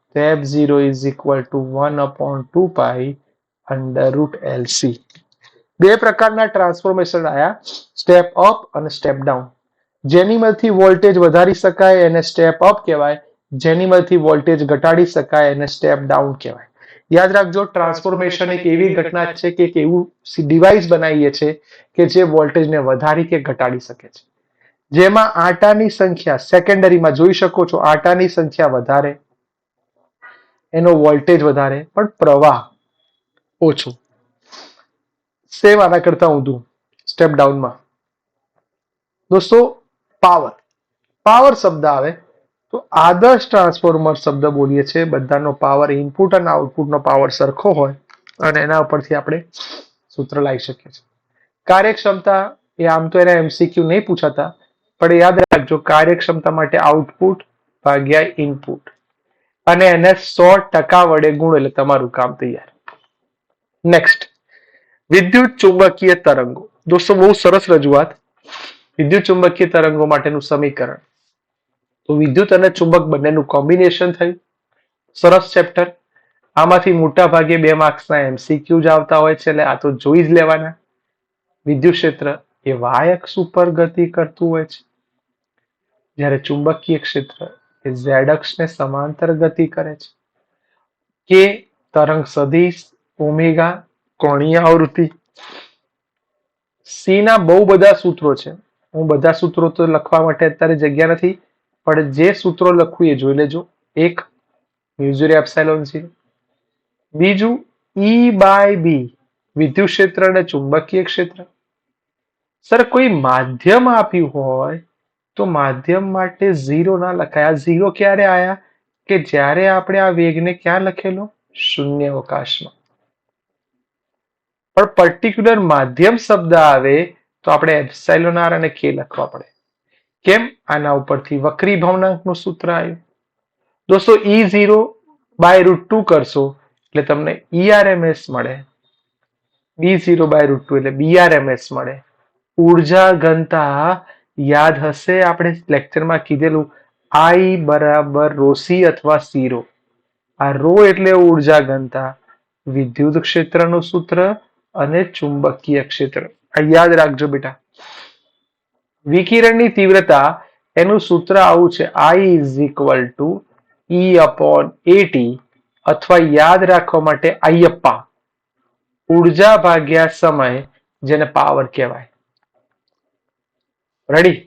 તો f0 is equal two 1/2π √LC. બે પ્રકારના ટ્રાન્સફોર્મેશન આયા, સ્ટેપ અપ અને સ્ટેપ ડાઉન. જેની માંથી વોલ્ટેજ વધારી શકાય એને સ્ટેપ અપ કહેવાય, જેની માંથી વોલ્ટેજ ઘટાડી શકાય એને સ્ટેપ ડાઉન કહેવાય. યાદ રાખજો, ટ્રાન્સફોર્મેશન એક એવી ઘટના છે કે એક એવું ડિવાઇસ બનાવીએ છે કે જે વોલ્ટેજને વધારી કે ઘટાડી શકે છે. જેમાં આટાની સંખ્યા, સેકન્ડરીમાં જોઈ શકો છો, આટાની સંખ્યા વધારે, એનો વોલ્ટેજ વધારે, પણ પ્રવાહ ઓછો. સેમ આના કરતા ઊંધું સ્ટેપ ડાઉનમાં. દોસ્તો, પાવર શબ્દ આવે તો આદર્શ ટ્રાન્સફોર્મર શબ્દ બોલીએ છીએ. બધાનો પાવર, ઇનપુટ અને આઉટપુટનો પાવર સરખો હોય અને એના ઉપરથી આપણે સૂત્ર લાવી શકીએ છીએ. કાર્યક્ષમતા એ આમ તો એના MCQ નહીં પૂછાતા, પણ યાદ રાખજો, કાર્યક્ષમતા માટે આઉટપુટ ભાગ્યા ઇનપુટ અને એને 100% વડે ગુણ, એટલે તમારું કામ તૈયાર. નેક્સ્ટ, વિદ્યુત ચુંબકીય તરંગો. દોસ્તો, બહુ સરસ રજૂઆત. વિદ્યુત ચુંબકીય તરંગો માટેનું સમીકરણ. તો વિદ્યુત અને ચુંબક બંનેનું કોમ્બિનેશન થયું. સરસ ચેપ્ટર. આમાંથી મોટા ભાગે 2 માર્ક્સના MCQ જ આવતા હોય છે, એટલે આ તો જોઈ જ લેવાના. વિદ્યુત ક્ષેત્ર એ y અક્ષ ઉપર ગતિ કરતું હોય છે, જ્યારે ચુંબકીય ક્ષેત્ર એ z અક્ષને સમાંતર ગતિ કરે છે. કે તરંગ સદિશ, ઓમેગા કોણીય આવૃત્તિ. સી ના બહુ બધા સૂત્રો છે. હું બધા સૂત્રો તો લખવા માટે અત્યારે જગ્યા નથી, પણ જે સૂત્રો લખવું એ જોઈ લેજો. એક, μ0ε0. બીજું, E/B, વિદ્યુત ક્ષેત્ર અને ચુંબકીય ક્ષેત્ર. સર કોઈ માધ્યમ આપ્યું હોય તો માધ્યમ માટે 0 ના લખાય. આ 0 ક્યારે આયા? કે જ્યારે આપણે આ વેગને ક્યાં લખેલો? શૂન્ય અવકાશમાં. પણ પર્ટિક્યુલર માધ્યમ શબ્દ આવે તો આપણે એપ્સાઇલોન આર અને કે લખવા પડે. કેમ? આના ઉપરથી વક્રી ભવનાંકનું સૂત્ર આવ્યું. દોસ્તો E0 બાય √2 કરશો એટલે તમને ERMS મળે. B0 બાય √2 એટલે BRMS મળે. ઉર્જા ઘનતા યાદ હશે, આપણે લેક્ચરમાં કીધેલું I બરાબર ρc અથવા c⁻. આ રો એટલે ઉર્જા ઘનતા, વિદ્યુત ક્ષેત્રનું સૂત્ર અને ચુંબકીય ક્ષેત્ર. આ યાદ રાખજો બેટા. વિકિરણની તીવ્રતા એનું સૂત્ર આવું છે, I E/AT, અથવા યાદ રાખવા માટે અયપ્પા, ઉર્જા ભાગ્યા સમય, જેને પાવર કહેવાય. રેડી?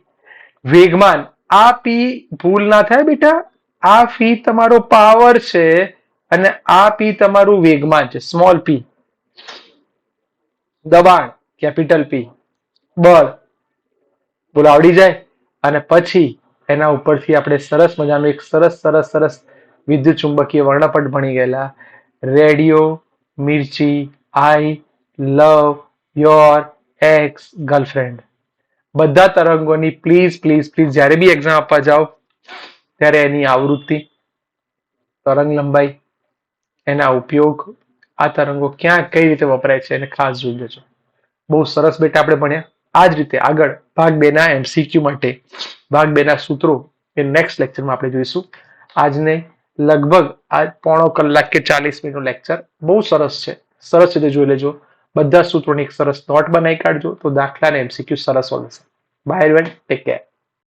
વેગમાન, આ પી ભૂલ ના થાય બેટા, આ પી તમારો પાવર છે અને આ પી તમારું વેગમાન છે, સ્મોલ પી. દબાણ, કેપિટલ પી. બળ, બોલો આવડી જાય. અને પછી એના ઉપરથી આપણે સરસ મજાનું એક સરસ વિદ્યુત ચુંબકીય વર્ણપટ ભણી ગયેલા. Radio Mirchi, I love your x girlfriend. બધા તરંગોની પ્લીઝ જ્યારે બી એક્ઝામ આપવા જાઓ ત્યારે એની આવૃત્તિ, તરંગ લંબાઈ, એના ઉપયોગ, આ તરંગો ક્યાં કઈ રીતે વપરાય છે એને ખાસ જોઈ લેજો. બહુ સરસ બેટા આપણે ભણ્યા. આ જ રીતે આગળ ભાગ 2 ના MCQ માટે ભાગ 2 ના સૂત્રો એ નેક્સ્ટ લેક્ચરમાં આપણે જોઈશું. આજને લગભગ આ પોણો કલાક કે 40 મિનિટનો લેક્ચર બહુ સરસ છે, સરસ રીતે જોઈ લેજો. બધા સૂત્રોની એક સરસ નોટ બનાવી કાઢજો તો દાખલા અને MCQ સરસ હોય છે. By everyone, take care.